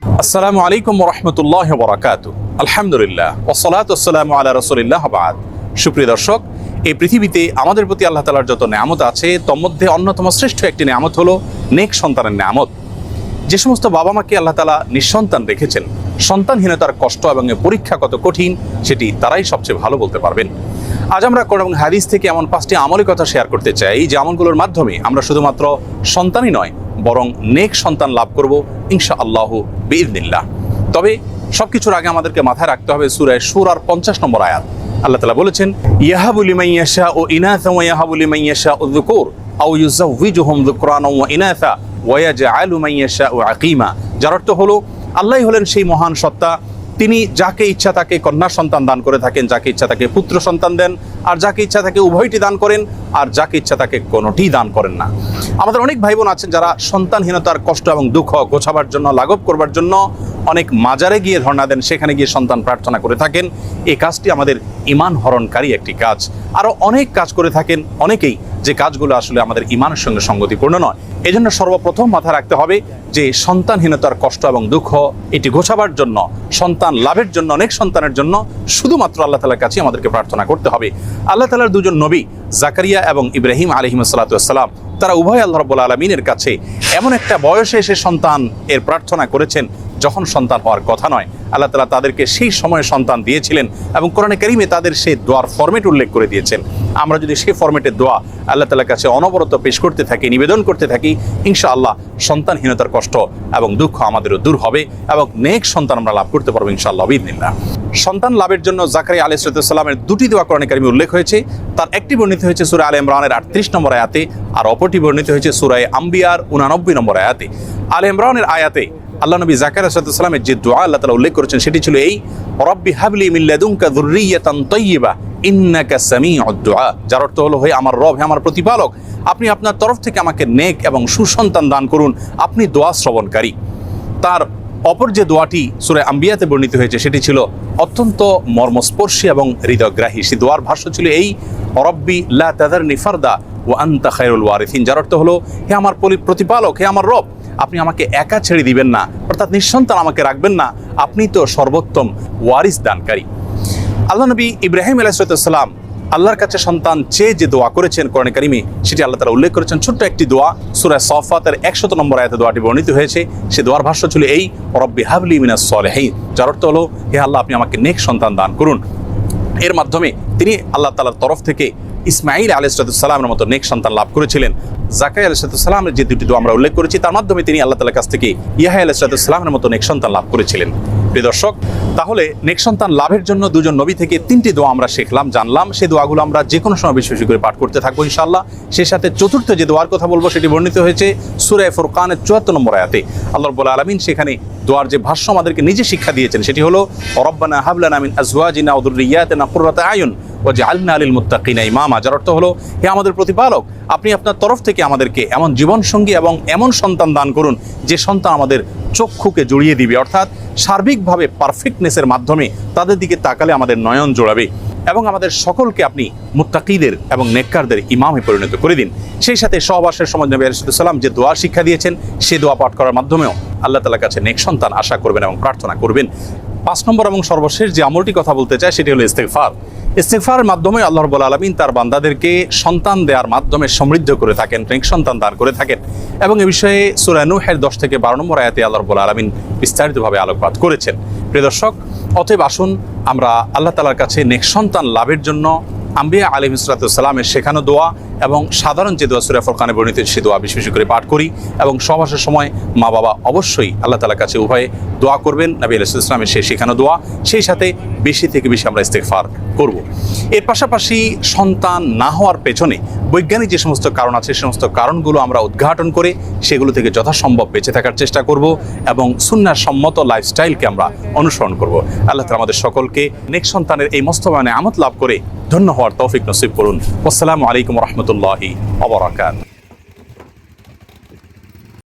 আসসালামু আলাইকুম ওয়া রাহমাতুল্লাহি ওয়া বারাকাতুহু। আলহামদুলিল্লাহ ওয়াসসালাতু ওয়াসসালামু আলা রাসূলিল্লাহ ওয়া বা'দ। সুপ্রিয় দর্শক, এই পৃথিবীতে আমাদের প্রতি আল্লাহ তাআলার যত নেয়ামত আছে তার মধ্যে অন্যতম শ্রেষ্ঠ একটি নেয়ামত হলো নেক সন্তানের নেয়ামত। যে সমস্ত বাবা মাকে আল্লাহ তাআলা নিঃসন্তান রেখেছেন, সন্তানহীনতার কষ্ট এবং পরীক্ষা কত কঠিন সেটি তারাই সবচেয়ে ভালো বলতে পারবেন। আজ আমরা কোরআন এবং হাদিস থেকে এমন 5টি আমলের কথা শেয়ার করতে চাই যে আমলগুলোর মাধ্যমে আমরা শুধুমাত্র সন্তানই নয় বরং নেক সন্তান লাভ করব ইনশাআল্লাহু বিইذনিল্লাহ। তবে সবকিছুর আগে আমাদেরকে মাথায় রাখতে হবে সূরা শূরার 50 নম্বর আয়াত। আল্লাহ তাআলা বলেছেন, ইয়াহাবু লিমান ইয়াশাউ ইনাসা ওয়া ইয়াহাবু লিমান ইয়াশাউ যুকুর আও ইউযাওয়িজুহুম যুকরানা ওয়া ইনাসা ওয়া ইয়াজআলু মান ইয়াশাউ আকিমা। যার অর্থ হলো আল্লাহই হলেন সেই মহান সত্তা, তিনি যাকে ইচ্ছা তাকে কন্যা সন্তান দান করে থাকেন, যাকে ইচ্ছা তাকে পুত্র সন্তান দেন, আর যাকে ইচ্ছা তাকে উভয়টি দান করেন, আর যাকে ইচ্ছা তাকে কোনোটি দান করেন না। আমাদের অনেক ভাই বোন আছেন যারা সন্তানহীনতার কষ্ট এবং দুঃখ গোছাবার জন্য, লাঘব করবার জন্য অনেক মাজারে গিয়ে ধর্ণা দেন, সেখানে গিয়ে সন্তান প্রার্থনা করে থাকেন। এই কাজটি আমাদের ঈমান হরণকারী একটি কাজ। আরও অনেক কাজ করে থাকেন অনেকেই, যে কাজগুলো আসলে আমাদের ঈমানের সঙ্গে সঙ্গতিপূর্ণ নয়। এই জন্য সর্বপ্রথম মাথায় রাখতে হবে যে সন্তানহীনতার কষ্ট এবং দুঃখ এটি ঘোচাবার জন্য, সন্তান লাভের জন্য, অনেক সন্তানের জন্য শুধুমাত্র আল্লাহ তাআলার কাছে আমাদেরকে প্রার্থনা করতে হবে। আল্লাহ তাআলার দুজন নবী জাকারিয়া এবং ইব্রাহিম আলাইহিসসালাম তারা উভয় আল্লাহ রাব্বুল আলামিনের কাছে এমন একটা বয়সে এসে সন্তান এর প্রার্থনা করেছেন যখন সন্তান হওয়ার কথা নয়। আল্লাহ তাআলা তাদেরকে সেই সময়ে সন্তান দিয়েছিলেন এবং কোরআনে কারীমে তাদের সেই দোয়ার ফরম্যাট উল্লেখ করে দিয়েছেন। আমরা যদি সেই ফরম্যাটের দোয়া আল্লাহ তাআলার কাছে অনবরত পেশ করতে থাকি, নিবেদন করতে থাকি, ইনশাআল্লাহ সন্তানহীনতার কষ্ট এবং দুঃখ আমাদেরও দূর হবে এবং নেক সন্তান আমরা লাভ করতে পারবো ইনশাআল্লাহ বিইذনিল্লাহ। সন্তান লাভের জন্য জাকারিয়া আলাইহিস সালামের দুটি দোয়া কোরআনে কারীমে উল্লেখ হয়েছে। তার একটি বর্ণিত হয়েছে সূরা আলে ইমরানের 38 নম্বর আয়াতে, আর অপরটি বর্ণিত হয়েছে সূরা আম্বিয়ার 89 নম্বর আয়াতে। আলে ইমরানের আয়াতে আল্লাহ নবী জাকারিয়া আলাইহিস সালামের যে দোয়া আল্লাহ তাআলা উল্লেখ করেছেন সেটি ছিল এই, রব্বি হাবলি মিন লাদুনকা যুররিয়াতান তাইয়্যিবা ইন্নাকা সামিউদ দুআ। যার অর্থ হলো, হে আমার রব, হে আমার প্রতিপালক, আপনি আপনার তরফ থেকে আমাকে নেক এবং সুসন্তান দান করুন, আপনি দোয়া শ্রবণকারী। তার অপর যে দোয়াটি সূরা আম্বিয়াতে বর্ণিত হয়েছে সেটি ছিল অত্যন্ত মর্মস্পর্শী এবং হৃদয়গ্রাহী। সেই দোয়ার ভাষ্য ছিল এই, রব্বি লা তাযারনি ফারদা ওয়া আনতা খায়রুল ওয়ারিসিন। যার অর্থ হলো, হে আমার প্রতিপালক, হে আমার রব, আপনি আমাকে একা ছেড়ে দিবেন না, অর্থাৎ নিঃসন্তান আমাকে রাখবেন না, আপনি তো সর্বোত্তম ওয়ারিস দানকারী। আল্লাহ নবী ইব্রাহিম আলাইহিস সালাম আল্লাহর কাছে সন্তান চেয়ে যে দোয়া করেছেন কোরআনে কারীমে সেটি আল্লাহ তাআলা উল্লেখ করেছেন। ছোট্ট একটি দোয়া সূরা সাফাতের 100 নম্বর আয়াতে দোয়াটি বর্ণিত হয়েছে। সে দোয়ার ভাষ্য ছিল এই, রব্বি হাবলি মিনাস সালিহিন। যার অর্থ হলো, হে আল্লাহ, আপনি আমাকে নেক সন্তান দান করুন। এর মাধ্যমে তিনি আল্লাহ তাআলার তরফ থেকে ইসমাঈল আলাইহিস সালামের মতো নেক সন্তান লাভ করেছিলেন। জাকারিয়া আলাইহিস সালামের যে দুটি দোয়া আমরা উল্লেখ করেছি তার মাধ্যমে তিনি আল্লাহ তাআলার কাছ থেকে ইয়াহইয়া আলাইহিস সালামের মতো নেক সন্তান লাভ করেছিলেন। প্রিয় দর্শক, তাহলে নেক সন্তান লাভের জন্য দুজন নবী থেকে 3টি দোয়া আমরা শিখলাম, জানলাম। সেই দোয়াগুলো আমরা যে কোনো সময় বেশি বেশি করে পাঠ করতে থাকবো ইনশাআল্লাহ। সেই সাথে চতুর্থ যে দোয়ার কথা বলবো সেটি বর্ণিত হয়েছে সূরা ফুরকানের 74 নম্বর আয়াতে। আল্লাহ রাব্বুল আলামিন সেখানে দোয়ার যে ভাষ্য আমাদেরকে নিজে শিক্ষা দিয়েছেন সেটি হলো, রব্বানা হাব লানা মিন আজওয়াজিনা ওয়া যুররিয়াতিনা কুররাতা আয়ুন ওয়াজআলনা লিল মুত্তাকিনা ইমামা। যার অর্থ হলো, হে আমাদের প্রতিপালক, আপনি আপনার তরফ থেকে আমাদেরকে এমন জীবনসঙ্গী এবং এমন সন্তান দান করুন যে সন্তান আমাদের চক্ষুকে জড়িয়ে দিবে, অর্থাৎ সার্বিকভাবে পারফেক্টনেসের মাধ্যমে তাদের দিকে তাকালে আমাদের নয়ন জোড়াবে, এবং আমাদের সকলকে আপনি মুত্তাকিদের এবং নেককারদের ইমামে পরিণত করে দিন। সেই সাথে সহবাসের সময় নবী আলাইহিস সালাম যে দোয়া শিক্ষা দিয়েছেন সেই দোয়া পাঠ করার মাধ্যমেও আল্লাহ তাআলার কাছে নেক সন্তান আশা করবেন এবং প্রার্থনা করবেন। 5 নম্বর এবং সর্বশেষ যে আমলটি কথা বলতে চাই সেটি হলো ইস্তেগফার। ইস্তেগফারের মাধ্যমে আল্লাহ রাব্বুল আলামিন তার বান্দাদেরকে সন্তান দেওয়ার মাধ্যমে সমৃদ্ধ করে থাকেন, নেক সন্তান দান করে থাকেন। এবং এ বিষয়ে সূরা নূহের 10 থেকে 12 নম্বর আয়াতে আল্লাহ রাব্বুল আলামিন বিস্তারিতভাবে আলোকপাত করেছেন। প্রিয় দর্শক, অতএব আসুন আমরা আল্লাহ তাআলার কাছে নেক সন্তান লাভের জন্য আম্বিয়া আলাইহিস সালামের শেখানো দোয়া এবং সাধারণ যে দোয়া সূরা ফুরকানে বর্ণিত সে দোয়া বেশি বেশি করে পাঠ করি, এবং সহবাসের সময় মা বাবা অবশ্যই আল্লাহ তাআলার কাছে উভয়ে দোয়া করবেন, নবী আলাইহিস সালামের সেই শেখানো দোয়া। সেই সাথে বেশি থেকে বেশি আমরা ইস্তেগফার করব। এর পাশাপাশি সন্তান না হওয়ার পেছনে বৈজ্ঞানিক যে সমস্ত কারণ আছে সে সমস্ত কারণগুলো আমরা উদ্ঘাটন করে সেগুলো থেকে যথাসম্ভব বেঁচে থাকার চেষ্টা করব এবং সুন্নাহ সম্মত লাইফস্টাইলকে আমরা অনুসরণ করব। আল্লাহ তাআলা আমাদের সকলকে নেক সন্তানের এই মস্তবায়নে আমত লাভ করে ধন্য হওয়ার তৌফিক নসিব করুন। আসসালামু আলাইকুম ওয়া রাহমাতুল্লাহি ওয়া বারাকাতুহু।